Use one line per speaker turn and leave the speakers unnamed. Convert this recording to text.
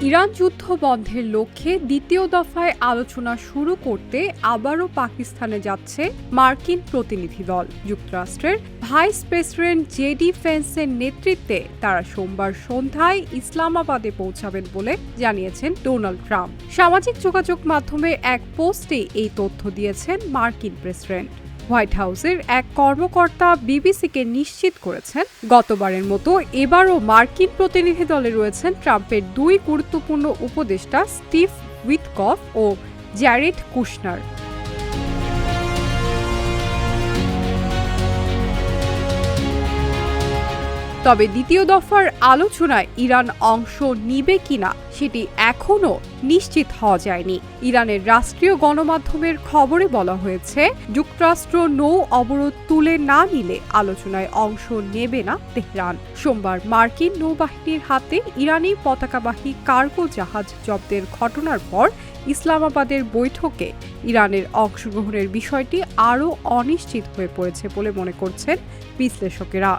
Iran যুদ্ধ বন্ধের লক্ষ্যে দ্বিতীয় দফায় আলোচনা শুরু করতে আবারও পাকিস্তানে যাচ্ছে মার্কিন প্রতিনিধি দল। যুক্তরাষ্ট্রের ভাইস প্রেসিডেন্ট জেডি ভ্যান্সের নেতৃত্বে তারা সোমবার সন্ধ্যায় ইসলামাবাদে পৌঁছাবেন বলে জানিয়েছেন ডোনাল্ড ট্রাম্প। সামাজিক যোগাযোগ মাধ্যমে এক পোস্টে এই তথ্য দিয়েছেন মার্কিন প্রেসিডেন্ট। হোয়াইট হাউসের এক কর্মকর্তা বিবিসিকে নিশ্চিত করেছেন, গতবারের মতো এবারও মার্কিন প্রতিনিধি দলে রয়েছেন ট্রাম্পের দুই গুরুত্বপূর্ণ উপদেষ্টা স্টিভ উইটকফ ও জ্যারেড কুশনার। তবে দ্বিতীয় দফার আলোচনায় ইরান অংশ নিবে কিনা সেটি এখনও নিশ্চিত হওয়া যায়নি। ইরানের রাষ্ট্রীয় গণমাধ্যমের খবরে বলা হয়েছে, যুক্তরাষ্ট্র নৌ অবরোধ তুলে না নিলে আলোচনায় অংশ নেবে না তেহরান। সোমবার মার্কিন নৌবাহিনীর হাতে ইরানি পতাকাবাহী কার্গো জাহাজ জব্দের ঘটনার পর ইসলামাবাদের বৈঠকে ইরানের অংশগ্রহণের বিষয়টি আরও অনিশ্চিত হয়ে পড়েছে বলে মনে করছেন বিশ্লেষকেরা।